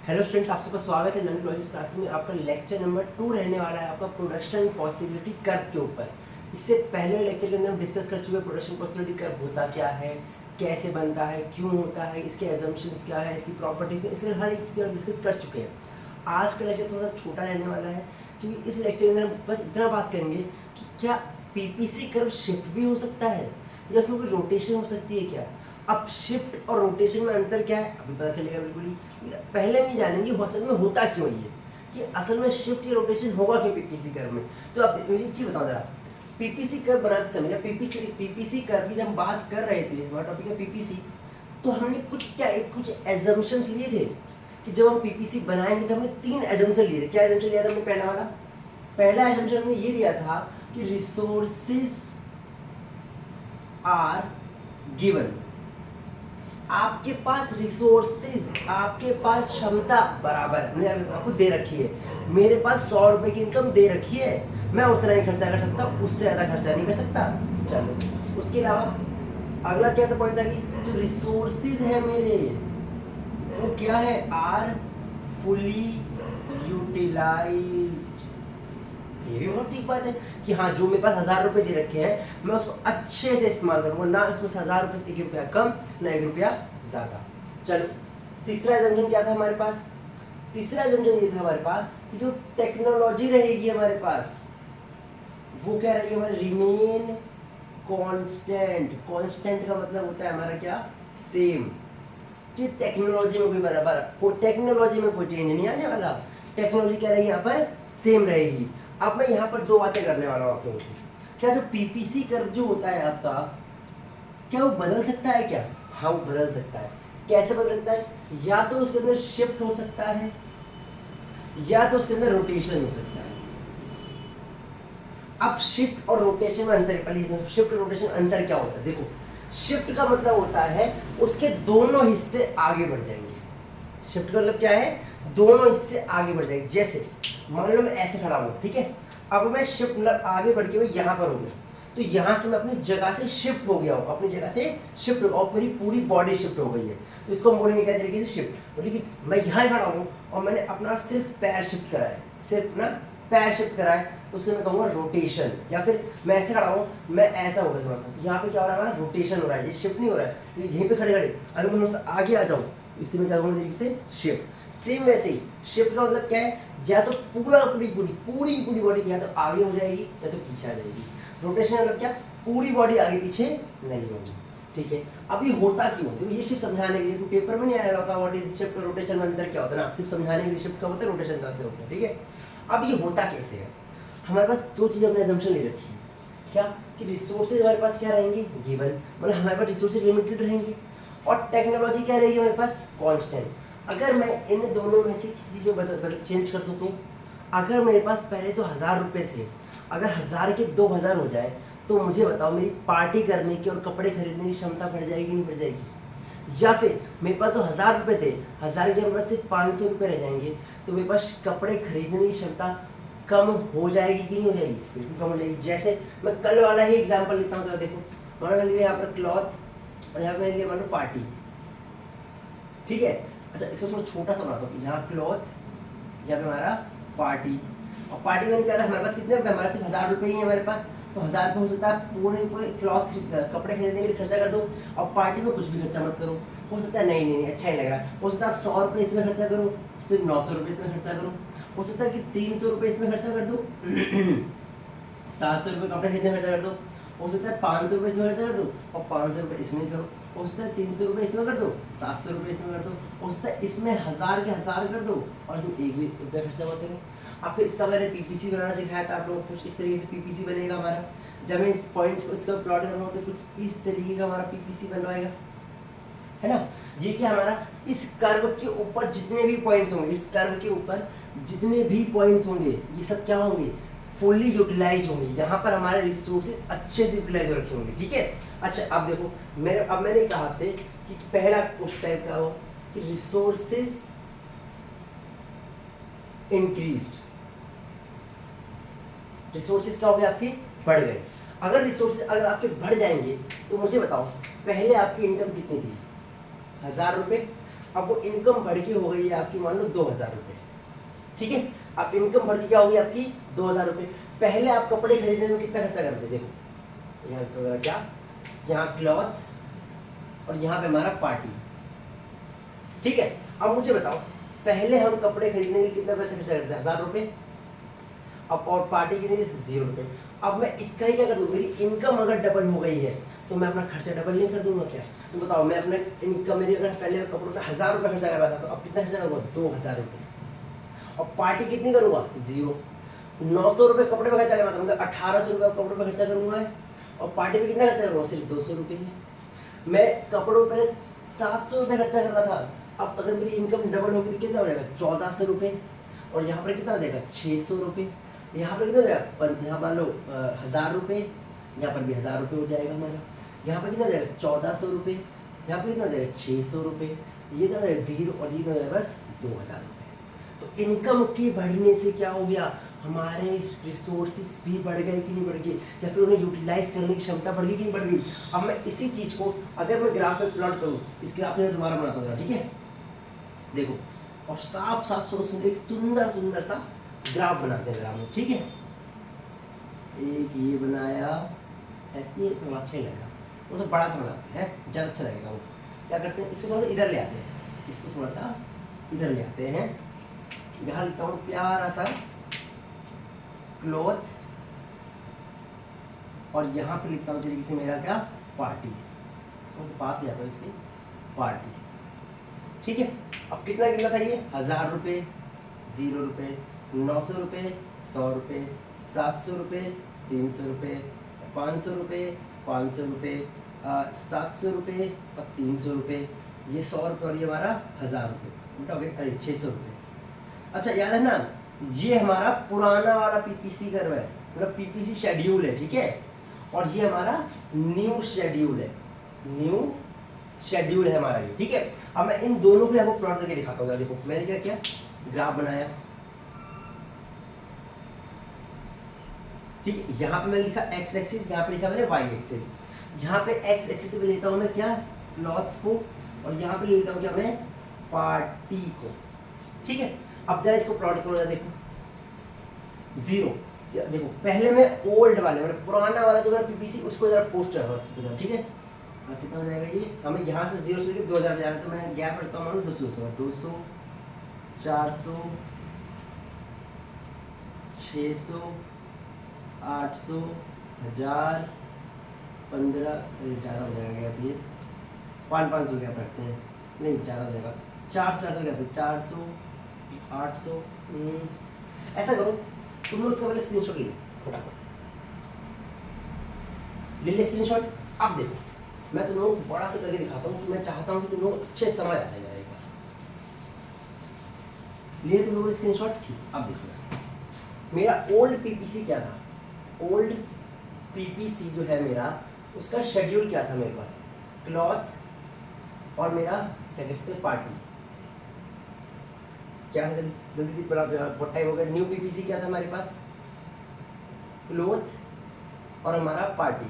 Hello students, आप सबका स्वागत है लर्निंग लॉजिक्स क्लास में। आपका लेक्चर नंबर 2 रहने वाला है आपका प्रोडक्शन पॉसिबिलिटी कर्व के ऊपर। इससे पहले लेक्चर के अंदर हम डिस्कस कर चुके हैं प्रोडक्शन पॉसिबिलिटी कर्व होता क्या है, कैसे बनता है, क्यों होता है, इसके एजम्पशंस क्या है, इसकी प्रॉपर्टीज, इसके हर एक चीज़ हम डिस्कस कर चुके हैं। आज का लेक्चर थोड़ा छोटा रहने वाला है क्योंकि इस लेक्चर के अंदर हम बस इतना बात करेंगे कि क्या पीपीसी कर्व शिफ्ट भी हो सकता है या उसमें कोई रोटेशन हो सकती है क्या। अब शिफ्ट और रोटेशन में अंतर क्या है अभी पता चलेगा बिल्कुल ही। पहले हम ये जानेंगे असल में होता क्यों ये, कि असल में शिफ्ट या रोटेशन होगा क्यों पीपीसी कर्व में। तो अब मुझे एक चीज़ बताओ जरा, पीपीसी कर्व बनाते समय या पीपीसी कर्व की जब बात कर रहे थे, हमारा टॉपिक है पीपीसी, तो हमने कुछ एजम्पशंस लिए थे कि जब हम पीपीसी बनाएंगे तो हमने 3 एजम्पशन लिए थे। क्या एजम्पशन लिया था हमने? पहला एजम्पशन हमने ये लिया था कि रिसोर्सेज आर गिवन। आपके पास रिसोर्सेज, आपके पास क्षमता बराबर हमने आपको दे रखी है। मेरे पास 100 रुपए की इनकम दे रखी है, मैं उतना ही खर्चा कर सकता हूँ, उससे ज़्यादा खर्चा नहीं कर सकता। चलो, उसके अलावा अगला क्या था पॉइंट था कि जो रिसोर्सेज है मेरे वो क्या है, आर फुली यूटिलाइज्ड। ये भी बहुत ठीक बात है कि हाँ, जो मेरे पास 1000 रुपए दे रखे हैं मैं उसको अच्छे से इस्तेमाल करूँगा, ना उसमें 1000 रुपये से 1 रुपया कम ना 1 रुपया ज़्यादा। चलो, तीसरा एजम्पशन क्या था हमारे पास? तीसरा एजम्पशन ये था हमारे पास कि जो टेक्नोलॉजी रहेगी हमारे पास वो क्या रहेगी हमारे, रिमेन कांस्टेंट। कांस्टेंट का मतलब होता है हमारा क्या, सेम। कि टेक्नोलॉजी में टेक्नोलॉजी में कोई चेंज नहीं आने वाला। टेक्नोलॉजी क्या रहेगी यहाँ पर, सेम रहेगी। अब मैं यहाँ पर 2 बातें करने वाला हूँ आप लोगों से। क्या जो पीपीसी कर्व जो होता है आपका, क्या वो बदल सकता है क्या? हाँ, वो बदल सकता है। कैसे बदल सकता है? या तो उसके अंदर शिफ्ट हो सकता है या तो उसके अंदर रोटेशन हो सकता है। अब शिफ्ट और रोटेशन में अंतर, पहले शिफ्ट और रोटेशन अंतर क्या होता है देखो। शिफ्ट का मतलब होता है उसके दोनों हिस्से आगे बढ़ जाएंगे। शिफ्ट का मतलब क्या है, दोनों हिस्से आगे बढ़ जाएंगे। जैसे मान लो मैं ऐसे खड़ा हूँ, ठीक है, अब मैं शिफ्ट मतलब आगे बढ़ के मैं यहाँ पर हो गया, तो यहाँ से मैं अपनी जगह से शिफ्ट हो गया हूँ, अपनी जगह से शिफ्ट हो और मेरी पूरी बॉडी शिफ्ट हो गई है। तो इसको हम बोलेंगे क्या तरीके से, शिफ्ट। बोलिए कि मैं यहाँ खड़ा हूँ और मैंने अपना सिर्फ पैर शिफ्ट करा है, सिर्फ ना पैर शिफ्ट करा है, तो उसे मैं कहूँगा रोटेशन। या फिर मैं ऐसे खड़ा हूँ, मैं ऐसा हो गया थोड़ा सा, तो यहाँ पे क्या हो रहा है हमारा, रोटेशन हो रहा है, ये शिफ्ट नहीं हो रहा है। यहीं पे खड़े खड़े अगर मैं थोड़ा सा आगे आ जाऊँ तो इसी में क्या कहूँगा तरीके से, शिफ्ट। सेम वैसे ही शिफ्ट का मतलब क्या है, या तो पूरी बॉडी या तो आगे हो जाएगी या तो पीछे आ जाएगी। रोटेशन मतलब क्या, पूरी बॉडी आगे पीछे नहीं होगी। ठीक है, अब ये होता क्यों, देखो ये सिर्फ समझाने के लिए, तो पेपर में नहीं आया होता व्हाट इज शिफ्ट और रोटेशन में अंतर क्या होता है ना, सिर्फ समझाने के लिए शिफ्ट का होता है, रोटेशन का से होता है। ठीक है, अब ये होता कैसे है, हमारे पास 2 चीज़ हमने असम्पशन ले रखी है। क्या कि रिसोर्सेज हमारे पास क्या रहेंगे, गिवन, मतलब हमारे पास रिसोर्सेज लिमिटेड रहेंगे, और टेक्नोलॉजी क्या रहेगी हमारे पास, कांस्टेंट। अगर मैं इन दोनों में से किसी चीज़ में चेंज कर दूँ, तो अगर मेरे पास पहले जो 1000 रुपये थे, अगर 1000 के 2000 हो जाए, तो मुझे बताओ मेरी पार्टी करने की और कपड़े खरीदने की क्षमता बढ़ जाएगी नहीं बढ़ जाएगी? या फिर मेरे पास जो 1000 रुपये थे, 1000 के जगह मेरे सिर्फ 500 रुपये रह जाएंगे, तो मेरे पास कपड़े खरीदने की क्षमता कम हो जाएगी कि नहीं हो जाएगी? बिल्कुल कम हो जाएगी। जैसे मैं कल वाला ही एग्जाम्पल लेता हूँ, देखो मान लो यहाँ पर क्लॉथ और यहाँ पर मान लो पार्टी। ठीक है, अच्छा इसको थोड़ा छोटा सा बनाता हूँ, यहाँ क्लॉथ, यहाँ पे हमारा पार्टी। और पार्टी में क्या था, हमारे पास कितने रुपये, हमारे सिर्फ 1000 रुपये ही है हमारे पास, तो 1000 रुपये हो सकता है पूरे कोई क्लॉथ कपड़े खरीदने के लिए खर्चा कर दो, और पार्टी में कुछ भी खर्चा मत करो। हो सकता है नहीं अच्छा ही लग रहा है, हो सकता है आप 100 रुपये इसमें खर्चा करो, सिर्फ 900 रुपये इसमें खर्चा करो। हो सकता है कि 300 रुपये इसमें खर्चा कर दो 700 रुपये कपड़े खरीदने में खर्चा कर दो। हो सकता है 500 रुपये इसमें खर्चा कर दो और 500 रुपये इसमें करो। हो सकता है 300 रुपये इसमें कर दो, 700 रुपये इसमें कर दो। हो सकता है इसमें 1000 के 1000 कर दो और इसमें 1 भी रुपया खर्चा मत करो। आपको इसका मैंने पीपीसी बनाना सिखाया था, आप लोगों को कुछ इस तरीके से पीपीसी बनेगा हमारा। जब मैं इस पॉइंट्स को इसका प्लॉट करूँगा तो कुछ इस तरीके का हमारा पीपीसी बन रहेगा, है ना। ये क्या हमारा, इस कर्व के ऊपर जितने भी पॉइंट्स होंगे, इस कर्व के ऊपर जितने भी पॉइंट्स होंगे, ये सब क्या होंगे, फुल्ली यूटिलाइज होंगे। यहाँ पर हमारे रिसोर्सेज अच्छे से यूटिलाइज हो रखे होंगे। ठीक है, अच्छा अब देखो मैंने कहा आपसे कि पहला उस टाइप का हो कि रिसोर्सेज इंक्रीज्ड, रिसोर्सेज क्या हो गए आपके, बढ़ गए। अगर रिसोर्सेज अगर आपके बढ़ जाएंगे तो मुझे बताओ पहले आपकी इनकम कितनी थी, 1000 रुपये, अब वो इनकम बढ़ के हो गई है आपकी मान लो 2000 रुपये, ठीक है। अब इनकम बढ़ के क्या होगी आपकी 2000 रुपये। पहले आप कपड़े खरीदने में कितना खर्चा करते, देखो यहाँ तो क्या, यहाँ क्लॉथ और यहाँ पे हमारा पार्टी, ठीक है। अब मुझे बताओ, पहले हम कपड़े खरीदने के लिए कितना पैसा खर्चा करते हैं, 1000 रुपये। अब और पार्टी के लिए 0 रुपये। अब मैं इसका ही क्या कर दूँ, मेरी इनकम अगर डबल हो गई है तो मैं अपना खर्चा डबल नहीं कर दूंगा क्या। तो बताओ, मैं अपने इनकम, मेरी अगर पहले कपड़ों पे 1000 रुपये खर्चा कर रहा था तो अब कितना खर्चा करूँगा, 2000 रुपये। और पार्टी कितनी करूँगा, 0। 900 रुपये कपड़े पर खर्चा कर रहा था, मतलब 1800 रुपये कपड़ों पर खर्चा करूँगा। और पार्टी में कितना खर्चा करूँगा, सिर्फ 200 रुपये ही। मैं कपड़ों पर 700 रुपये खर्चा कर रहा था, अब अगर मेरी इनकम डबल होगी तो कितना हो जाएगा, 1400 रुपये। और यहाँ पर कितना हो जाएगा, 600 रुपये। यहाँ पर कितना हो जाएगा, यहाँ मान लो 1000 रुपये, यहाँ पर भी 1000 रुपये हो जाएगा हमारा। यहाँ पर कितना हो जाएगा, 1400 रुपये। यहाँ पर कितना हो जाएगा, 600 रुपये। ये कितना हो जाएगा, 0 और ये कितना हो जाएगा, बस 2000 रुपये। तो इनकम के बढ़ने से क्या हो गया, हमारे रिसोर्सेज भी बढ़ गए कि नहीं बढ़ गए, या फिर उन्हें यूटिलाइज करने की क्षमता बढ़ गई कि नहीं बढ़ गई। अब मैं इसी चीज़ को अगर मैं ग्राफ में प्लॉट करूँ, इस ग्राफ में दोबारा बनाता हूँ, ठीक है। देखो, और साफ साफ सुंदर एक सुंदर सुंदर सा ग्राफ बनाते हैं ग्राफ में, ठीक है। एक ये बनाया ऐसे, थोड़ा अच्छा ही लगेगा, तो बड़ा सा बनाते हैं, ज़्यादा अच्छा लगेगा। वो क्या करते हैं, इसको थोड़ा सा इधर ले आते हैं, इसको थोड़ा सा इधर ले आते हैं। यहाँ लिखता हूँ प्यारा सा क्लॉथ, और यहाँ पे लिखता हूँ तरीके से मेरा क्या, पार्टी। तो पास ले आता हूँ इसकी, पार्टी, ठीक है। अब कितना कितना था ये, 1000 रुपये, 0 रुपये, 900 रुपये, 100 रुपये, 700 रुपये, 300 रुपये, 500 रुपये, 500 रुपये, 700 रुपये और 300 रुपये, ये 100 रुपये और ये हमारा 1000 रुपये, उल्टा हो गया, अरे 600 रुपये। अच्छा याद है ना, ये हमारा पुराना वाला पीपीसी कर्व है, मतलब पीपीसी शेड्यूल है, ठीक है। और ये हमारा न्यू शेड्यूल है, न्यू शेड्यूल है हमारा ये, ठीक है। अब मैं इन दोनों को आपको प्लॉट करके दिखाता हूँ। देखो मैंने क्या किया, ग्राफ बनाया, ठीक है। यहाँ पे मैंने लिखा एक्स एक्सिस, यहाँ पे लिखा मैंने वाई एक्सिस। यहाँ पे एक्स एक्सिस पे लेता हूँ मैं क्या, क्लॉथ्स को, और यहाँ पे लेता हूँ क्या मैं, पार्टी को, ठीक है। अब जरा इसको प्लॉट करो, देखो 0। देखो पहले मैं ओल्ड वाले, मतलब पुराना वाला जो मेरा पीपीसी, उसको जरा पोस्ट रहा, ठीक है। कितना हो जाएगा ये, हमें यहाँ से 0 से लेकर 2000 जा रहा है, तो मैं गैप रखता हूँ 200, 200, 400, 600, 800, 1000, 15, ज़्यादा हो जाएगा गैप, ये 500 गैप रखते हैं, नहीं ज़्यादा हो जाएगा, 400 गैप, 400, 800। ऐसा करो, तुम लोग इसका पहले स्क्रीनशॉट ले लो, फटाफट ले ले स्क्रीनशॉट। अब देखो मैं तुम लोगों को बड़ा सा करके दिखाता हूँ, मैं चाहता हूँ कि तुम लोग अच्छे समझ आ जाए। ले तुम लोग स्क्रीनशॉट, ठीक। अब देखो मेरा ओल्ड पीपीसी क्या था, ओल्ड पीपीसी जो है मेरा, उसका शेड्यूल क्या था मेरे पास, क्लॉथ और मेरा क्या कहते हैं, पार्टी। क्या है जल्दी बहुत टाइम हो गया। न्यू पीपीसी क्या था हमारे पास, क्लॉथ और हमारा पार्टी।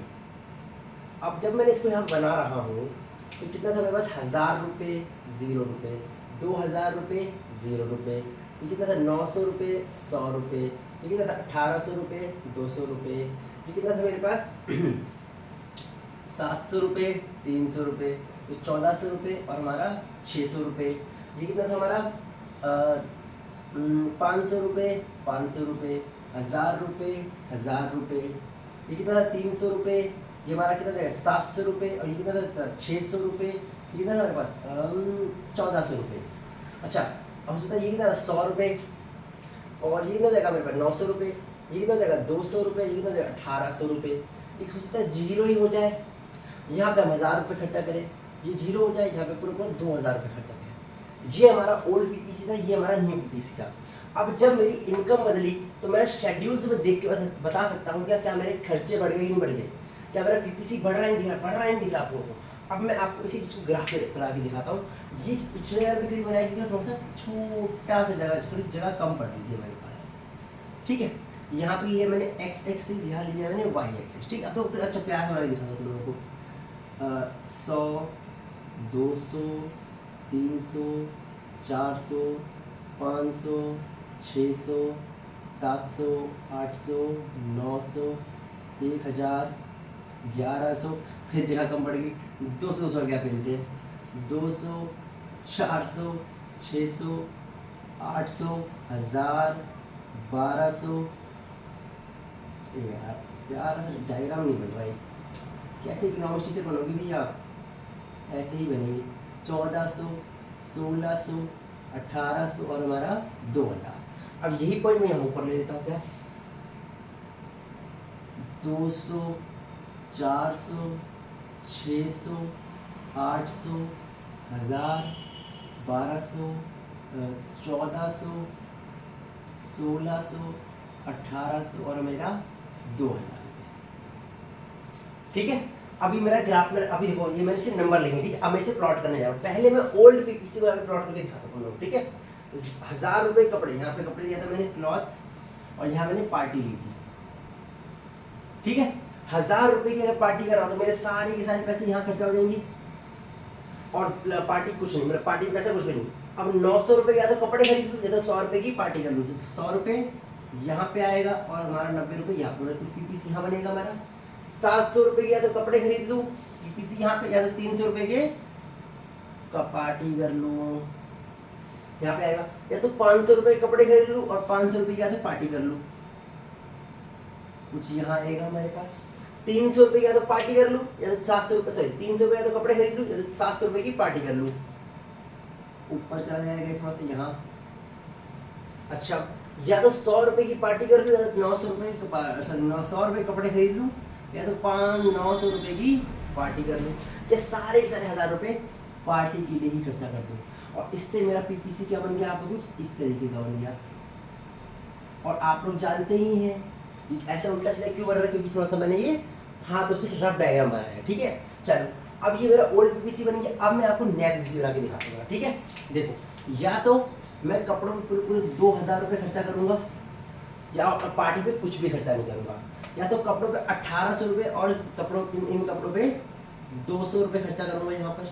अब जब मैंने इसको यहाँ बना रहा हूँ तो कितना था मेरे पास, 1000 रुपये, 0 रुपये, 2000 रुपये, 0 रुपये, ये कितना था, 900 रुपये, 100 रुपये, ये कितना था, 1800 रुपये, 200 रुपये, ये कितना था मेरे पास 700 रुपये, 300 रुपये, तो 1400 रुपये और हमारा 600 रुपये, ये कितना था हमारा 500 रुपये, 500 रुपये, 1000 रुपये, 1000 रुपये, ये कितना था 300 रुपये, ये हमारा कितना था 700 रुपये, और ये कितना था 600 रुपये, ये कितना था हमारे पास 1400 रुपये। अच्छा अब सोचता ये कितना 100 रुपये, और ये कितना जाएगा मेरे पास 900 रुपये, ये कितना जाएगा 200 रुपये, ये कितना जाएगा 1800 रुपये। ये सोचता है 0 ही हो जाए, यहाँ पे हम 1000 रुपये खर्चा करें, ये 0 हो जाए, यहाँ पे पूरे 2000 रुपये खर्चा करें। ये हमारा ओल्ड पीपीसी था, ये हमारा न्यू पीपीसी था। अब जब मेरी इनकम बदली तो मैं शेड्यूल से देख के बता सकता हूँ क्या मेरे खर्चे बढ़ गए नहीं बढ़ गए, क्या मेरा पीपीसी बढ़ रहा है नहीं बढ़ रहा है नहीं दिख रहा आप लोगों को। अब मैं आपको इसी चीज़ को ग्राफ पे बना के दिखाता हूँ। ये पिछले बार में करीब बनाई गई, थोड़ा सा छोटा सा जगह, थोड़ी जगह कम पड़ रही थी हमारे पास, ठीक है। यहाँ पे लिया मैंने एक्स एक्सिस, यहाँ लिया मैंने वाई एक्सिस, ठीक है। तो फिर अच्छा प्यार वाला दिखाता हूँ तुम लोगों को, 100, 200, 300, 400, 500, 600, 700, 800, 900, 1000, 1100, फिर जगह कम पड़ गई, 200 क्या पेलते हैं, 200, 400, 600, 800, 1000, 1200। यार डायग्राम नहीं बन भाई, कैसे इकोनॉमिक्स टीचर बनोगी भैया आप, ऐसे ही बनेंगे। 1400, 1600, 1800 और हमारा 2000। अब यही पॉइंट मैं यहाँ ऊपर ले लेता हूँ क्या, 200, 400, 600, 800, 1000, 1200, 1400, 1600, 1800 और मेरा 2000। ठीक है, अभी मेरा ग्राफ में अभी देखो ये मैंने सिर्फ नंबर लेंगे, ठीक है। अब मैं इसे प्लॉट करने जा रहा हूँ। पहले मैं ओल्ड पीपीसी को प्लॉट करके दिखाता हूँ लोग, ठीक है। 1000 रुपए कपड़े, यहाँ पे कपड़े लिया था मैंने क्लॉथ, और यहाँ मैंने पार्टी ली थी, ठीक है। 1000 रुपए की अगर पार्टी कर रहा हूँ तो मेरे सारे के सारे पैसे यहाँ खर्चा हो जाएंगे, और पार्टी कुछ नहीं, मेरा पार्टी में पैसा कुछ भी नहीं। अब 900 रुपए या तो कपड़े खरीद लूँ या तो 100 रुपए की पार्टी कर लूँ। 100 रुपए यहाँ पे आएगा और हमारा 90 रुपए यहाँ पे, पीपीसी यहाँ बनेगा हमारा। 700 रुपए के या तो कपड़े खरीद लूँ पीपीसी यहाँ पे, या तो 300 रुपए के पार्टी कर लूँ यहाँ पे आएगा, या तो 500 रुपए कपड़े खरीद लूँ और 500 रुपए की या तो पार्टी कर लूँ, कुछ यहाँ आएगा हमारे पास। 300 रुपए की या तो पार्टी कर लूँ या तो 700 रुपए, सॉरी 300 रुपए या तो कपड़े खरीद लूँ या तो 700 रुपए की पार्टी कर लूँ। ऊपर चला जाएगा इसमें से यहाँ। अच्छा, या तो 100 रुपए की पार्टी कर लूँ या तो 900 रुपए 100 रुपए कपड़े खरीद लूँ या तो 900 रुपए की पार्टी कर लूँ, या सारे 1000 रुपए पार्टी के लिए ही खर्चा कर दूँ। और इससे मेरा पीपीसी क्या बन गया, आपको कुछ इस तरीके का बन गया। और आप लोग जानते ही हैं ऐसा उल्टा सीधा क्यों बन रहा है, क्योंकि थोड़ा सा मैंने ये हाथ से रफ डायग्राम बनाया है, ठीक है। चलो, अब ये मेरा ओल्ड पीपीसी बन गया। अब मैं आपको नया पीपीसी बना के दिखाऊंगा, ठीक है। देखो, या तो मैं कपड़ों में पूरे 2000 रुपये खर्चा करूंगा, या पार्टी पे कुछ भी खर्चा नहीं करूंगा, या तो कपड़ों पे 1800 रुपये और कपड़ों इन कपड़ों पे 200 रुपये खर्चा करूंगा यहाँ पर।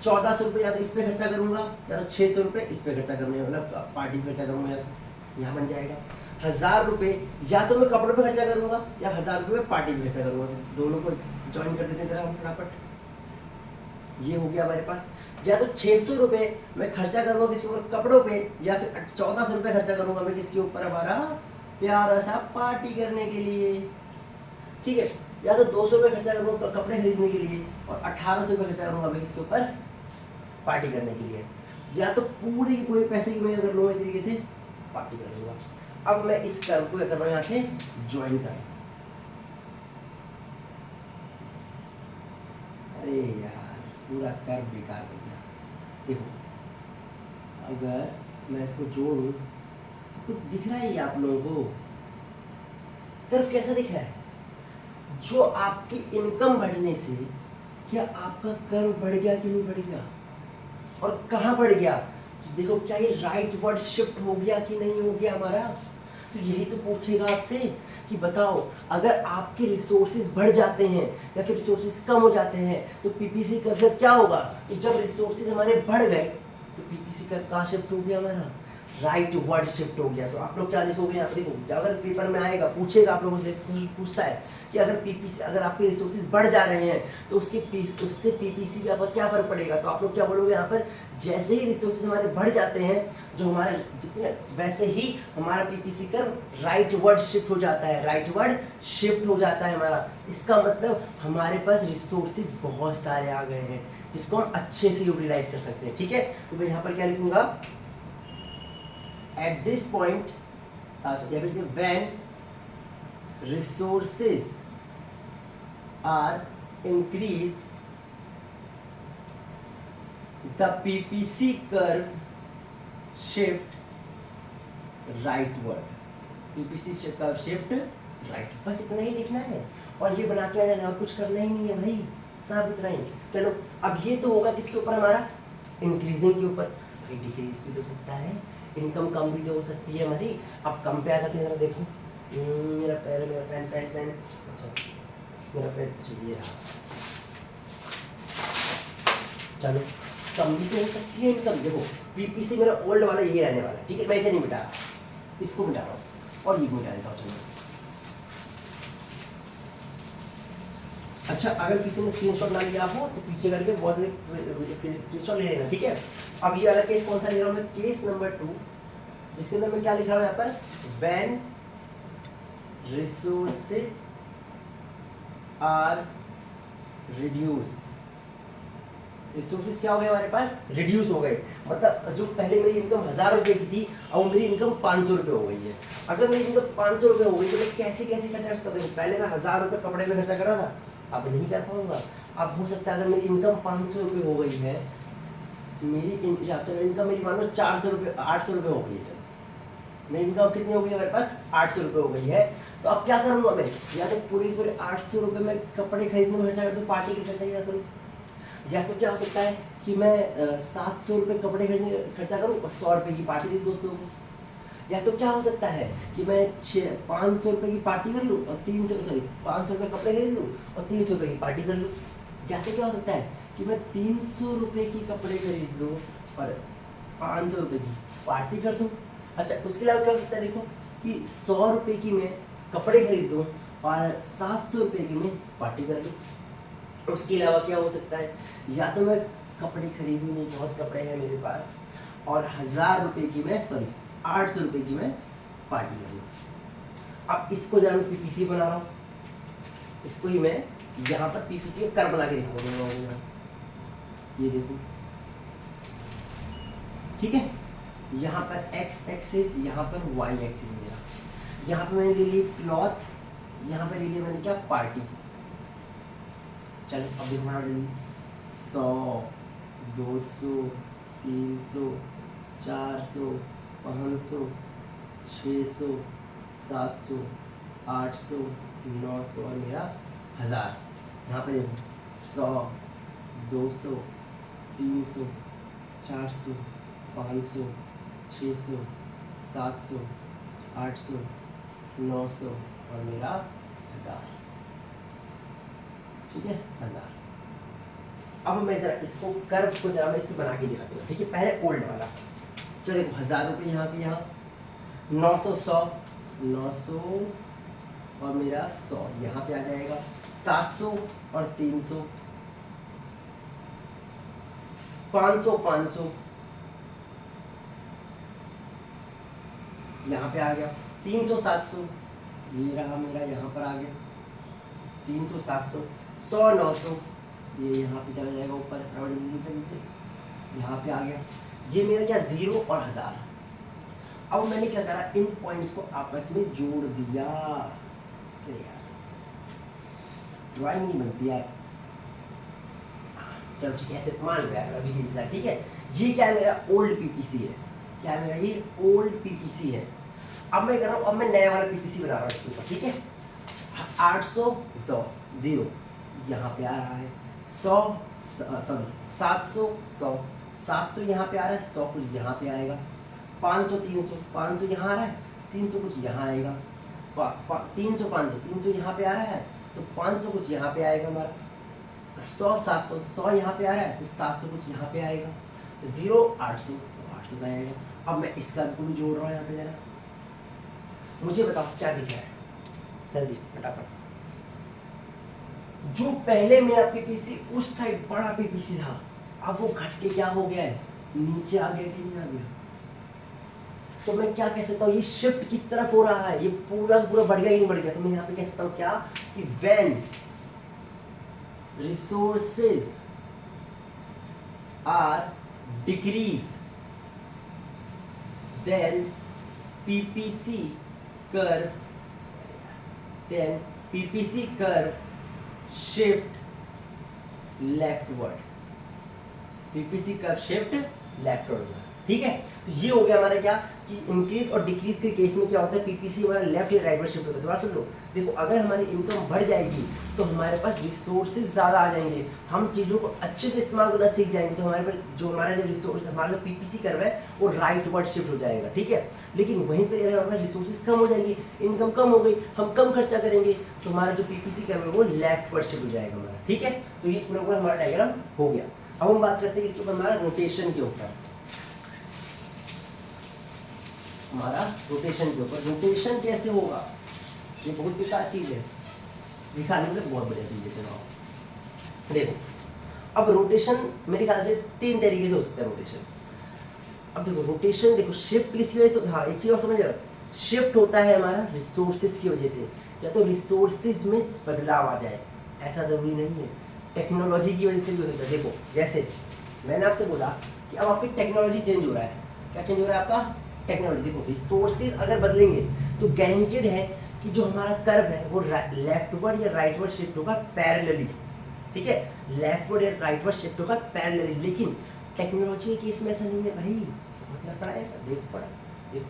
1400 रुपये या तो इस पे खर्चा करूंगा, या तो 600 रुपये इस पे खर्चा करूंगा, मतलब पार्टी पे खर्चा करूंगा, यहाँ बन जाएगा। 1000 रुपये या तो मैं कपड़ों पे खर्चा करूंगा या 1000 रुपये में पार्टी पे खर्चा करूंगा। तो दोनों को ज्वाइन कर देते हैं जरा फटाफट। ये हो गया हमारे पास। या तो 600 रुपये मैं खर्चा करूंगा किसी ऊपर कपड़ों पे, या फिर 1400 रुपये खर्चा करूंगा मैं किसके ऊपर, हमारा प्यारा सा पार्टी करने के लिए, ठीक है। या तो 200 रुपये खर्चा करूंगा कपड़े खरीदने के लिए, और 1800 रुपये खर्चा करूंगा मैं किसके ऊपर, पार्टी करने के लिए। या तो पूरे पैसे की मैं कर लूँगा इस तरीके से, पार्टी कर लूँगा। अब मैं इस कर्व को कर रहा हूँ यहाँ से ज्वाइन कर। अरे यार, पूरा कर्व बेकार हो गया। देखो, अगर मैं इसको जोड़ूं तो कुछ दिख रहा है ये आप लोगों को, कर्व कैसा दिख रहा है? जो आपकी इनकम बढ़ने से क्या आपका कर्व बढ़ गया कि नहीं बढ़ गया, और कहाँ बढ़ गया? देखो, क्या ये राइट वर्ड शिफ्ट हो गया कि नहीं हो गया हमारा? तो यही तो पूछेगा आपसे कि बताओ, अगर आपके रिसोर्सेज बढ़ जाते हैं या फिर रिसोर्सेज कम हो जाते हैं तो पीपीसी कर्व से क्या होगा? तो जब रिसोर्सेज हमारे बढ़ गए तो पीपीसी कर्व कहाँ शिफ्ट हो गया हमारा? राइट वर्ड शिफ्ट हो गया। तो आप लोग क्या लिखोगे यहाँ पे? देखो, अगर पेपर में आएगा, पूछेगा आप लोगों से, पूछता है कि अगर पीपीसी, अगर आपके रिसोर्सेज बढ़ जा रहे हैं तो उससे पीपीसी पे आपका क्या फर्क पड़ेगा? तो आप लोग क्या बोलोगे यहाँ पर? जैसे ही रिसोर्सेज हमारे बढ़ जाते हैं, जो हमारे जितने, वैसे ही हमारा PPC curve right word shift हो जाता है, राइट वर्ड शिफ्ट हो जाता है हमारा। इसका मतलब हमारे पास रिसोर्सेज बहुत सारे आ गए हैं जिसको हम अच्छे से यूटिलाइज कर सकते हैं, ठीक है। तो मैं यहाँ पर क्या लिखूंगा? At this point when resources are increased, the PPC curve shift rightward. PPC curve shift right. बस इतना ही लिखना है और ये बना के आ जाना है, और कुछ करना ही नहीं है भाई, सब इतना ही। चलो, अब ये तो होगा किसके ऊपर हमारा? इंक्रीजिंग के ऊपर। भाई डिक्रीज भी तो हो सकता है, इनकम कम भी तो हो सकती है हमारी। अब कम पे आ जाते हैं, जरा देखो, मेरा पेन, अच्छा मेरा पेन ये रहा। चलो, कम भी तो हो सकती है इनकम। देखो पीपीसी मेरा ओल्ड वाला ये रहने वाला है, ठीक है, मैं इसे नहीं मिटा रहा, इसको मिटा रहा हूँ और ये मिटा देता हूँ। चलो अच्छा, अगर किसी ने स्क्रीनशॉट ना लिया हो तो पीछे करके बहुत स्क्रीनशॉट ले लेना, ठीक है। अब ये वाला केस कौन सा लिख रहा हूँ मैं, केस नंबर 2, जिसके अंदर मैं क्या लिख रहा हूँ यहाँ पर, when resources are reduce. Resources क्या हो गए हमारे पास, रिड्यूस हो गए, मतलब जो पहले मेरी इनकम 1000 रुपये की थी अब मेरी इनकम 500 रुपये हो गई है। अगर मेरी इनकम 500 रुपये हो गई तो मैं कैसे कैसे खर्चा कर सकता हूँ। पहले मैं 1000 रुपये कपड़े में खर्चा कर रहा था, अब नहीं कर पाऊंगा। अब हो सकता है अगर मेरी इनकम 500 रुपये हो गई है, मेरी इनकम मेरी मान लो 400 रुपये 800 रुपये हो गई है, मेरी इनकम कितनी हो गई हमारे पास 800 रुपये हो गई है। तो अब क्या करूँगा मैं, या तो पूरे 800 रुपये में कपड़े खरीदने में खर्चा कर दूँ, पार्टी की खर्चा क्या करूँ, या तो क्या हो सकता है कि मैं 700 रुपये कपड़े खरीदने खर्चा करूँ और 100 रुपये की पार्टी दी दोस्तों को। या तो क्या हो सकता है कि मैं 500 रुपये की पार्टी कर लूँ और 500 रुपये कपड़े खरीद लूँ और 300 रुपये की पार्टी कर लूँ। या तो क्या हो सकता है कि मैं 300 रुपये की कपड़े खरीद लूँ और 500 रुपये की पार्टी कर दूँ। अच्छा, उसके अलावा क्या हो सकता है, देखो कि 100 रुपये की मैं कपड़े खरीद दूँ और 700 रुपये की मैं पार्टी कर दूँ। उसके अलावा क्या हो सकता है, या तो मैं कपड़े खरीदूँ नहीं, बहुत कपड़े हैं मेरे पास, और 1000 रुपये की मैं 800 रुपये की मैं पार्टी करूँ। अब इसको जरा मैं पीपीसी बना रहा हूँ, इसको ही मैं यहाँ पर पीपीसी का कर्व बना के दिखा दूँगा, ये देखो, ठीक है। यहाँ पर एक्स एक्सिस, यहाँ पर वाई एक्सिस मेरा, यहाँ पर मैंने ले ली क्लॉथ, यहाँ पर ले लिया मैंने क्या, पार्टी। चलो अब देखो जल्दी, 100, 200, 300, 400, 500, 600, 700, 800, 900 और मेरा 1000। यहाँ पर 100, 200, 300, 400, 500, 600, 700, 800, 900 और मेरा 1000, ठीक है, 1000। अब मैं जरा इसको कर्व को जरा मैं इसको बना के दिखाती हूँ, ठीक है। पहले ओल्ड वाला, तो देखो 1000 रुपये यहाँ पे, यहाँ 900, 100, 900 और मेरा 100 यहाँ पे आ जाएगा, 700 और 300, 500, 500 यहाँ पे आ गया, 300, 700 ये रहा मेरा, यहाँ पर आ गया 300, 700, 100, 900 ये यहाँ पे चला जाएगा ऊपर, यहाँ पे आ गया। ये मेरा क्या, 0 और 1000। अब मैंने क्या करा, इन पॉइंट्स को आपस में जोड़ दिया। ड्राइंग नहीं बनती यार, चलो ठीक है, ऐसे मान गया अभी, ठीक है। ये क्या है, मेरा ओल्ड पीपीसी है, क्या है मेरा, ये ओल्ड पीपीसी है। अब मैं कर रहा हूँ, अब मैं नया वाला पीपीसी बना रहा हूँ इसके ऊपर, ठीक है। 800, 100, 0 यहाँ पे आ रहा है, 100 सॉरी 700, 100, 700 यहाँ पे आ रहा है, 100 कुछ यहाँ पे आएगा, 500, 300, 500 यहाँ आ रहा है, 300 कुछ यहाँ आएगा, 300, 500, 300 यहाँ पे आ रहा है तो 500 कुछ यहाँ पे आएगा हमारा, 100, 700, 100 यहाँ पे आ रहा है तो 700 कुछ यहाँ पे आएगा, 0, 800 तो 800 का आएगा। अब मैं इसका भी जोड़ रहा हूँ यहाँ पे, जरा मुझे बताओ क्या दिख रहा है, जल्दी फटाफट। जो पहले मेरा पीपीसी उस साइड बड़ा पीपीसी था, अब वो घट के क्या हो गया है, नीचे आ गया कि नहीं आ गया। तो मैं क्या कह सकता हूँ, ये शिफ्ट किस तरफ हो रहा है, ये पूरा पूरा बढ़ गया ही नहीं बढ़ गया। तो मैं यहाँ पे कह सकता हूँ क्या, कि when resources are decrease then PPC curve shift leftward, PPC curve shift leftward, ठीक है। तो ये हो गया हमारा क्या, कि इंक्रीज और डिक्रीज के केस में क्या होता है, पीपीसी हमारा लेफ्ट या राइटवर्ड शिफ्ट होता है। दोबारा सुन लो, देखो अगर हमारी इनकम बढ़ जाएगी तो हमारे पास रिसोर्सेज ज़्यादा आ जाएंगे, हम चीज़ों को अच्छे से इस्तेमाल करना सीख जाएंगे, तो हमारे पास जो हमारा जो रिसोर्स, हमारा जो पीपीसी कर्व है वो राइटवर्ड शिफ्ट हो जाएगा, ठीक है। लेकिन वहीं पर अगर हमारे रिसोर्सेज कम हो जाएंगे, इनकम कम हो गई, हम कम खर्चा करेंगे, तो हमारा जो पीपीसी कर्व है वो लेफ्टवर्ड शिफ्ट हो जाएगा हमारा, ठीक है। तो ये पूरा पूरा हमारा डायग्राम हो गया। अब हम बात करते हैं इसके ऊपर, हमारा रोटेशन के ऊपर, हमारा रोटेशन के ऊपर। रोटेशन कैसे होगा, ये बहुत बेकार चीज है, दिखाने में बहुत बढ़िया चीज है। चलो देखो, अब रोटेशन मेरे ख्याल से 3 तरीके से हो सकता है रोटेशन। अब देखो रोटेशन, देखो शिफ्ट किसी वजह से, हाँ एक चीज और समझ रहे हो, शिफ्ट होता है हमारा रिसोर्सेज की वजह से, या तो रिसोर्सेज में बदलाव आ जाए, ऐसा जरूरी नहीं है, टेक्नोलॉजी की वजह से भी हो सकता है। देखो जैसे मैंने आपसे बोला कि अब आपकी टेक्नोलॉजी चेंज हो रहा है, क्या चेंज हो रहा है आपका, टेक्नोलॉजी। देखो रिसोर्सेज अगर बदलेंगे तो गारंटेड है कि जो हमारा कर्व है वो लेफ्टवर्ड या राइटवर्ड शिफ्ट होगा पैरेलली, ठीक है, लेफ्टवर्ड या राइटवर्ड शिफ्ट होगा पैरेलली। लेकिन टेक्नोलॉजी के केस में ऐसा नहीं है भाई, मतलब पड़ा है, देख पड़ा, देखो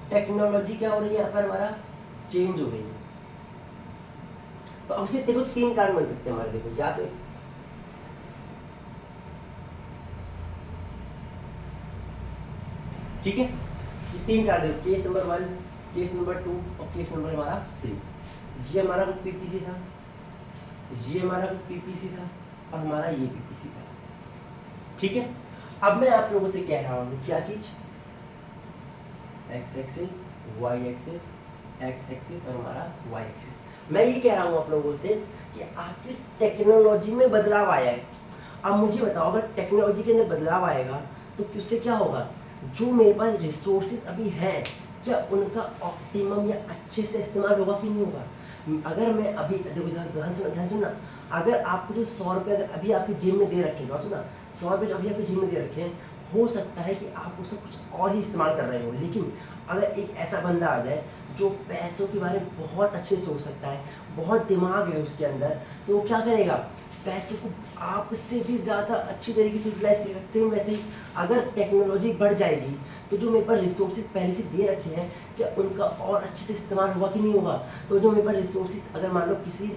टेक्नोलॉजी क्या हो रही है यहाँ पर, हमारा चेंज हो रही है। तो अब से देखो 3 कारण बन सकते हैं हमारे, देखो या तो ठीक है, ये 3 कारण देखो, केस नंबर 1, केस नंबर 2 और केस नंबर हमारा 3। ये हमारा कुछ पीपीसी था, ये हमारा कुछ पीपीसी था और हमारा ये पीपीसी था, ठीक है। अब मैं आप लोगों से कह रहा हूँ क्या चीज, X axis, Y axis, X axis और हमारा वाई एक्सिस। मैं ये कह रहा हूँ आप लोगों से कि आपकी टेक्नोलॉजी में बदलाव आया है। अब मुझे बताओ, अगर टेक्नोलॉजी के अंदर बदलाव आएगा तो उससे क्या होगा, जो मेरे पास रिसोर्सेज अभी हैं क्या उनका ऑप्टिमम या अच्छे से इस्तेमाल होगा कि नहीं होगा। अगर मैं अभी देखो ध्यान सुनना, अगर आपको जो 100 रुपये अभी आपकी जेब में दे रखे हैं, सुना 100 रुपये जो अभी आपकी जेब में दे रखे हैं, हो सकता है कि आप उसका कुछ और ही इस्तेमाल कर रहे हो। लेकिन अगर एक ऐसा बंदा आ जाए जो पैसों के बारे में बहुत अच्छे से सोच सकता है, बहुत दिमाग है उसके अंदर, तो वो क्या करेगा, पैसों को आपसे भी ज़्यादा अच्छी तरीके से यूटिलाइज करेगा। सेम वैसे ही अगर टेक्नोलॉजी बढ़ जाएगी तो जो मेरे पास रिसोर्सेज पहले से दे रखे हैं क्या उनका और अच्छे से इस्तेमाल होगा कि नहीं होगा। तो जो मेरे पास रिसोर्सेज, अगर मान लो किसी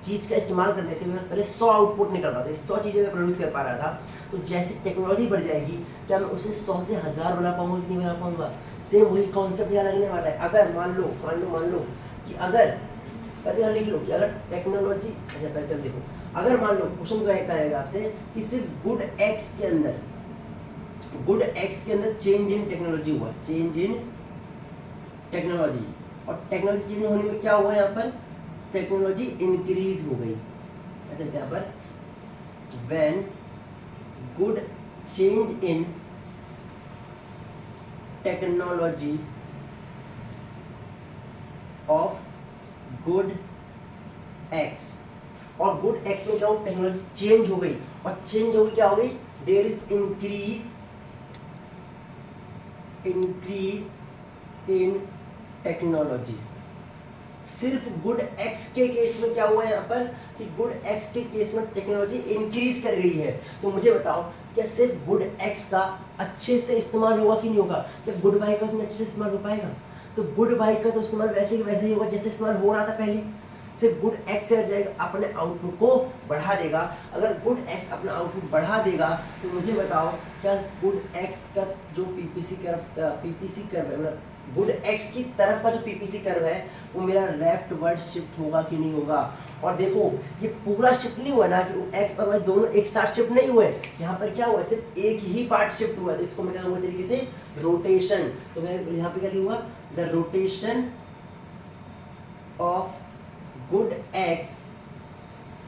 चीज़ का इस्तेमाल करने से मेरे पास पहले 100 आउटपुट निकल रहा था, 100 चीज़ें मैं प्रोड्यूस कर पा रहा था, तो जैसे टेक्नोलॉजी बढ़ जाएगी क्या मैं उसे 100 से 1000 बना पाऊंगा कि नहीं बना पाऊंगा। सेम वही कॉन्सेप्ट यहाँ लगने वाला है। अगर मान लो कि अगर पहले लिख लो कि अगर टेक्नोलॉजी, अच्छा पहले चल देखो, अगर मान लो क्वेश्चन क्या करेगा आपसे कि सिर्फ गुड एक्स के अंदर चेंज इन टेक्नोलॉजी हुआ, चेंज इन टेक्नोलॉजी, और टेक्नोलॉजी चेंज होने में क्या हुआ, यहाँ पर टेक्नोलॉजी इंक्रीज हो गई। अच्छा यहाँ पर when good change in technology of good x, और गुड एक्स में क्या हो, टेक्नोलॉजी चेंज हो गई, और चेंज हो गई क्या हो गई, there is increase in technology. सिर्फ गुड एक्स के केस में क्या हुआ है यहाँ पर कि गुड एक्स के केस में टेक्नोलॉजी इंक्रीज कर गई है। तो मुझे बताओ क्या सिर्फ गुड एक्स का अच्छे से इस्तेमाल होगा कि नहीं होगा, क्या गुड वाई का उतना अच्छे से इस्तेमाल हो पाएगा। तो गुड वाई का तो इस्तेमाल वैसे ही होगा जैसे इस्तेमाल हो रहा था पहले। सिर्फ गुड एक्स से जाएगा, अपने आउटपुट को बढ़ा देगा। अगर गुड एक्स अपना आउटपुट बढ़ा देगा तो मुझे बताओ क्या गुड एक्स का जो पीपीसी कर्व है, गुड एक्स की तरफ का जो पीपीसी कर्व है वो मेरा लेफ्ट वर्ड शिफ्ट होगा कि नहीं होगा। और देखो ये पूरा शिफ्ट नहीं हुआ ना कि एक्स और वाई दोनों एक साथ शिफ्ट नहीं हुए, यहाँ पर क्या हुआ, सिर्फ एक ही पार्ट शिफ्ट हुआ। तो इसको मैं कहूँगा तरीके से रोटेशन। तो मैं यहाँ पे क्या लिखूंगा, the rotation of good X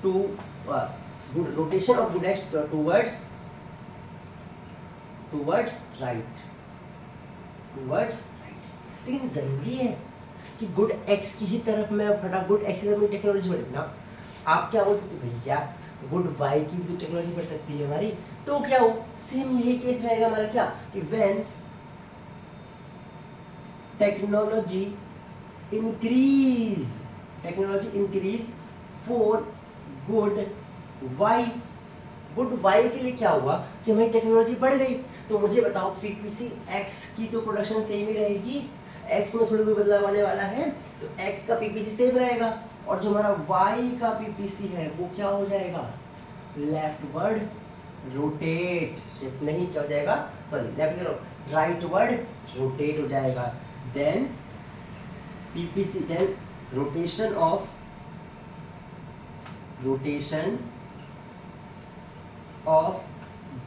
to good rotation of good X towards right. लेकिन जरूरी है कि गुड एक्स की ही तरफ मैं फटा, गुड एक्स की तरफ मेरी टेक्नोलॉजी बढ़े ना। आप क्या बोल सकते भैया गुड वाई की भी टेक्नोलॉजी बढ़ सकती है हमारी, तो क्या हो, सेम यही केस रहेगा हमारा क्या कि when technology increase for good Y. Good Y के लिए क्या हुआ कि हमारी टेक्नोलॉजी बढ़ गई। तो मुझे बताओ पीपीसी एक्स की तो प्रोडक्शन सेम ही रहेगी, एक्स में थोड़ी कोई बदलाव आने वाला है तो एक्स का पीपीसी सेम रहेगा, और जो हमारा वाई का पीपीसी है वो क्या हो जाएगा, लेफ्टवर्ड रोटेट, शिफ्ट नहीं क्या हो जाएगा, सॉरी लेफ्ट राइटवर्ड रोटेट हो जाएगा। Then PPC, then rotation of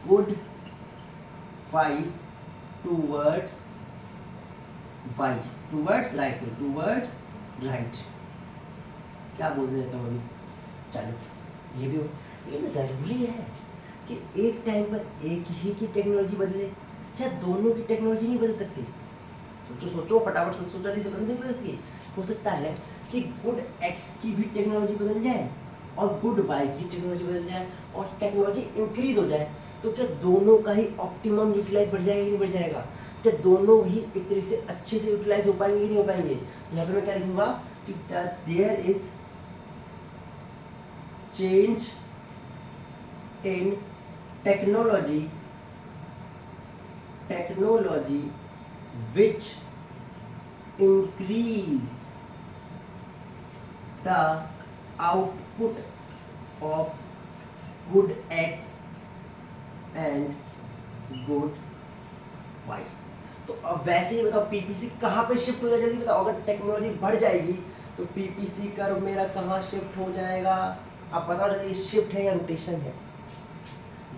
good Y towards Y towards right से टूवर्ड्स राइट। क्या बोल देता हूँ अभी, चलो ये भी हो। लेकिन ज़रूरी है कि एक टाइम पर एक ही की टेक्नोलॉजी बदले, क्या दोनों की टेक्नोलॉजी नहीं बदल सकती? सोचो सोचो फटाफट सोचो, जल्दी से बदल सकती। हो सकता है कि गुड एक्स की भी टेक्नोलॉजी बदल जाए और गुड वाई की टेक्नोलॉजी बदल जाए और टेक्नोलॉजी इंक्रीज हो जाए, तो क्या दोनों का ही ऑप्टिमम यूटिलाइज बढ़ जाएगा नहीं बढ़ जाएगा? क्या दोनों भी एक तरीके से अच्छे से यूटिलाइज हो पाएंगे नहीं हो पाएंगे? यहाँ पे मैं क्या लिखूंगा कि there is change in technology which increase the output of good X and good Y। तो अब वैसे ही बताओ पीपीसी कहाँ पे शिफ्ट हो जाए, जल्दी बताओ। अगर टेक्नोलॉजी बढ़ जाएगी तो पीपीसी कर्व मेरा कहाँ शिफ्ट हो जाएगा? आप बताओ जल्दी, शिफ्ट है या रोटेशन है?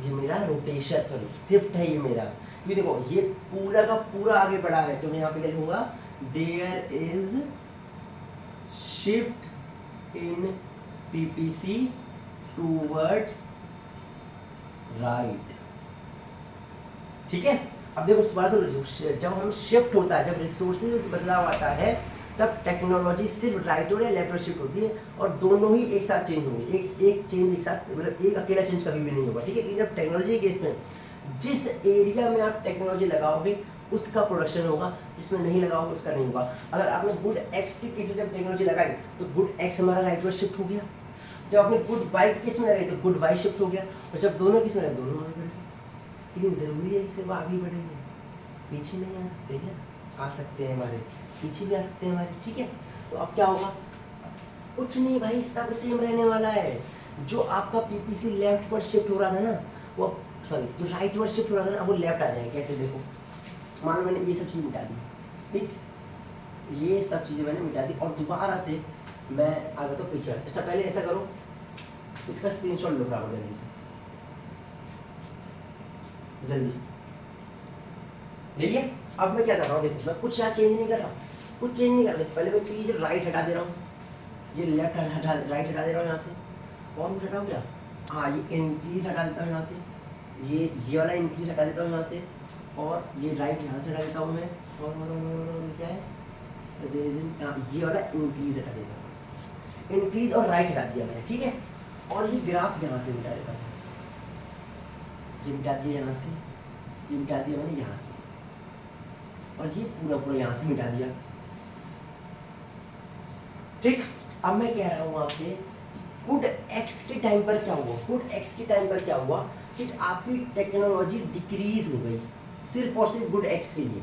ये मेरा रोटेशन, सॉरी शिफ्ट है ये मेरा। ये देखो ये पूरा का पूरा आगे बढ़ा है, तो मैं यहाँ पे लिखूंगा there is shift in PPC towards right. ठीक है, अब देखो दोबारा से, जब हम शिफ्ट होता है, जब रिसोर्सेज बदलाव आता है, तब टेक्नोलॉजी सिर्फ राइट और लेफ्ट में शिफ्ट होती है और दोनों ही एक साथ चेंज होंगे। एक चेंज एक साथ, मतलब एक अकेला चेंज कभी भी नहीं होगा। ठीक है, लेकिन जब टेक्नोलॉजी केस में जिस एरिया में आप टेक्नोलॉजी लगाओगे उसका प्रोडक्शन होगा, जिसमें नहीं लगाओगे उसका नहीं होगा। अगर आपने गुड एक्स के केस में जब टेक्नोलॉजी लगाई तो गुड एक्स हमारा राइट में शिफ्ट हो गया। जब आपने गुड वाई के केस में लगाई तो गुड वाई शिफ्ट हो गया, और जब दोनों केस में लगाई दोनों आगे बढ़े। लेकिन ज़रूरी है इससे वो आगे बढ़ेंगे, पीछे नहीं आ सकते। क्या आ सकते हैं हमारे, पीछे भी आ सकते हैं हमारे। ठीक है, तो अब क्या होगा? कुछ नहीं भाई, सब सेम रहने वाला है। जो आपका पीपीसी लेफ्ट पर शिफ्ट हो रहा था ना, वो सॉरी जो राइट पर शिफ्ट हो रहा था ना, वो लेफ्ट आ जाएगा। कैसे देखो, मान लो मैंने ये सब चीज़ मिटा दी, ठीक, ये सब चीज़ें मैंने मिटा दी और दोबारा से मैं आ गया तो पीछे। अच्छा पहले ऐसा करो, इसका स्क्रीनशॉट लो बराबर जल्दी से, जल्दी ले लिया। अब मैं क्या कर रहा हूँ, देखो मैं कुछ यहाँ चेंज नहीं कर रहा, कुछ चेंज नहीं कर रहा। पहले मैं चीज़ राइट हटा दे रहा हूँ, ये लेफ्ट हटा राइट हटा दे रहा हूँ यहाँ से। और कुछ हटाऊँ क्या? हाँ, ये इंक्रीज हटा देता हूँ यहाँ से, ये वाला इंक्रीज हटा देता हूँ यहाँ से, और ये राइट यहाँ से हटा देता हूँ मैं। और क्या है, ये वाला इंक्रीज हटा देता हूँ, इंक्रीज और राइट हटा दिया मैंने। ठीक है, और ये ग्राफ यहाँ से मिटा देता हूँ, ये मिटा दिया यहाँ से, ये मिटा दिया मैंने यहाँ से, और ये पूरा पूरा यहाँ से मिटा दिया। ठीक, अब मैं कह रहा हूँ आपसे गुड एक्स के टाइम पर क्या हुआ? गुड एक्स के टाइम पर क्या हुआ कि आपकी टेक्नोलॉजी डिक्रीज हो गई, सिर्फ और सिर्फ गुड एक्स के लिए,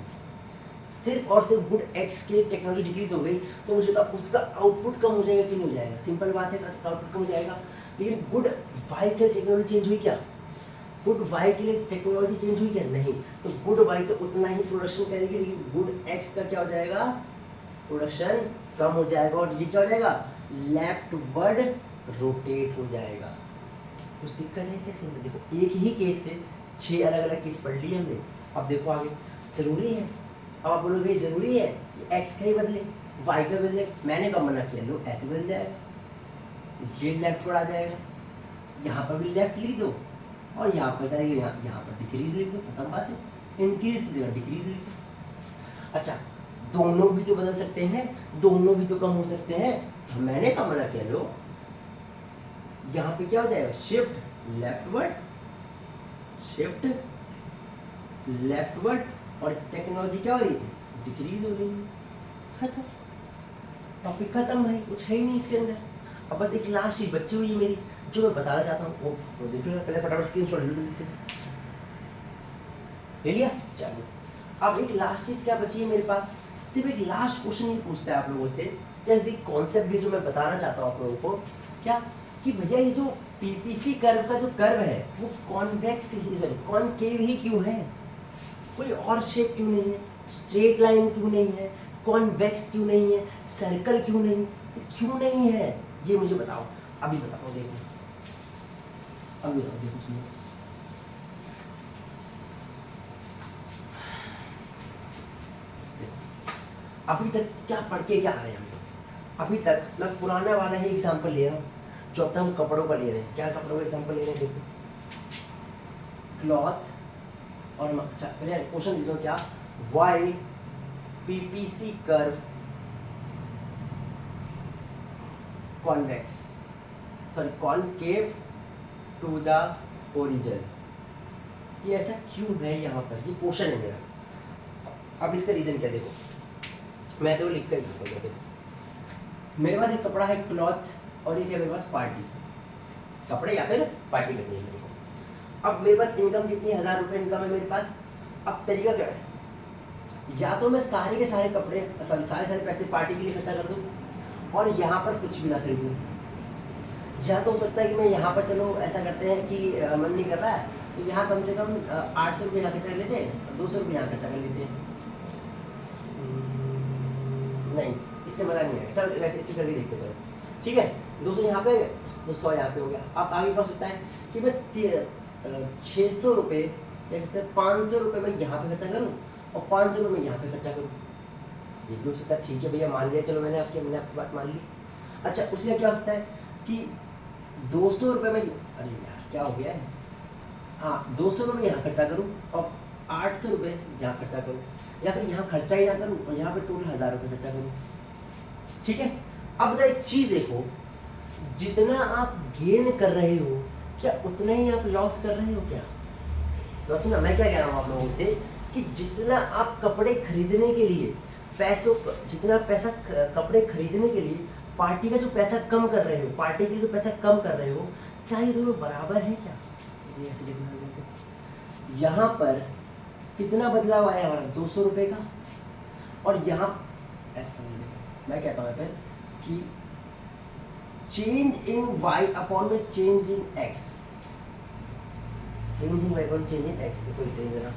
सिर्फ और सिर्फ गुड एक्स के टेक्नोलॉजी डिक्रीज हो गई। तो मुझे तो उसका आउटपुट कम हो जाएगा कि नहीं हो जाएगा? सिंपल बात है, आउटपुट कम हो जाएगा। लेकिन गुड वाई के लिए टेक्नोलॉजी चेंज हुई क्या? गुड वाई के लिए टेक्नोलॉजी चेंज हुई क्या? नहीं। तो गुड वाई तो उतना ही प्रोडक्शन करेगी, लेकिन गुड एक्स का क्या हो जाएगा? प्रोडक्शन कम हो जाएगा, और ये क्या हो जाएगा? लेफ्टवर्ड रोटेट हो जाएगा। कुछ दिक्कत है क्या? देखो एक ही केस से 6 अलग अलग केस पढ़ लिए हमने। अब देखो आगे, जरूरी है। अब आप बोलोगे भाई जरूरी है कि एक्स का ही बदले, वाई का बदले। मैंने कब मना किया? लो ऐसे बदल जाएगा, ये लेफ्टवर्ड आ जाएगा, यहाँ पर भी लेफ्ट लिख दो, और यहाँ पर करेंगे यहाँ पर डिक्रीज लिख दो, खत्म बात है। इंक्रीज की जगह डिक्रीज लिख दो। अच्छा, दोनों भी तो बदल सकते हैं, दोनों भी तो कम हो सकते हैं। मैंने कब मना किया? लो यहाँ पे क्या हो जाएगा? शिफ्ट लेफ्टवर्ड, शिफ्ट लेफ्टवर्ड, और टेक्नोलॉजी क्या हो रही है? डिक्रीज हो रही है। खत्म, टॉपिक खत्म भाई, कुछ है ही नहीं इसके अंदर। अब बस एक लास्ट चीज बची हुई है मेरी, जो मैं बताना चाहता हूँ, वो देखिएगा। पहले फटाफट स्क्रीनशॉट ले लो जल्दी से, ले लिया? चलो, अब एक लास्ट चीज क्या बची है मेरे पास? सिर्फ एक लास्ट क्वेश्चन ही पूछता है आप लोगों से, जस्ट एक कॉन्सेप्ट भी जो मैं बताना चाहता हूँ आप लोगों को, क्या कि भैया ये जो पीपीसी कर्व का जो कर्व है वो कॉन्वेक्स ही, सॉरी कॉनकेव ही क्यों है? कोई और शेप क्यों नहीं है? स्ट्रेट लाइन क्यों नहीं है? कॉन्वेक्स क्यों नहीं है? सर्कल क्यों नहीं, क्यों नहीं है? ये मुझे बताओ, अभी बताओ। देखो अभी बताओ, देखो सुनो, अभी तक क्या पढ़ के क्या आ रहे हैं हम लोग? अभी तक मैं पुराना वाला ही एग्जाम्पल ले रहा हूँ, जो अब तक हम कपड़ों का ले रहे हैं। क्या कपड़ों का एग्जाम्पल ले रहे हैं? देखो क्लॉथ और पहले क्वेश्चन लिखो क्या, Y PPC curve convex sorry concave to the origin. ये ऐसा क्यों है यहाँ पर? ये क्वेश्चन है मेरा। अब इसका रीजन क्या, देखो मैं तो लिख कर लिखूंगा। देखो मेरे पास एक कपड़ा है क्लॉथ, और एक है मेरे पास पार्टी, कपड़े या फिर पार्टी करनी है मेरे को। अब मेरे पास इनकम कितनी, 1000 रुपये इनकम है मेरे पास। अब तरीका क्या है, या तो मैं सारे के सारे कपड़े सारे पैसे पार्टी के लिए खर्चा कर दूँ और यहाँ पर कुछ भी ना खरीदूँ, या तो हो सकता है कि मैं यहाँ पर चलो ऐसा करते हैं कि मन नहीं कर रहा है तो यहाँ कम से कम 800 रुपये यहाँ खर्चा कर लेते हैं, 200 रुपये यहाँ खर्चा कर लेते हैं। नहीं, इससे मज़ा नहीं आएगा। चलो वैसे इससे करके देखते चलो, ठीक है। 200 यहाँ पे, 200 यहाँ पे हो गया। अब आगे क्या हो सकता है कि मैं 600 रुपये या कहते हैं 500 रुपये मैं यहाँ पे खर्चा करूँ और 500 रुपये मैं यहाँ पे खर्चा करूँ। ये भी हो सकता है। ठीक है भैया, मान लिया, चलो मैंने आपकी बात मान ली। अच्छा, उसमें क्या हो सकता है कि 200 रुपये में, अरे यार क्या हो गया है, हाँ 200 रुपये यहाँ खर्चा करूँ और 800 रुपये यहाँ खर्चा करूँ, या फिर यहाँ खर्चा ही ना करूँ और यहाँ पे टोटल 1000 रुपये खर्चा करूँ। ठीक है। अब एक चीज़ देखो, जितना आप गेन कर रहे हो क्या उतना ही आप लॉस कर रहे हो क्या? तो सुना, मैं क्या कह रहा हूँ आप लोगों से कि जितना आप कपड़े खरीदने के लिए जितना पैसा कपड़े खरीदने के लिए पार्टी का जो पैसा कम कर रहे हो, पार्टी के लिए जो पैसा कम कर रहे हो, क्या ये दोनों बराबर है क्या? ये ऐसे देखना है। यहाँ पर कितना बदलाव आया हमारा, 200 रुपये का। और यहाँ ऐसा मैं कहता हूँ फिर कि चेंज इन वाई अपॉन में change in X, change in Y upon change in X. देखो इसे जरा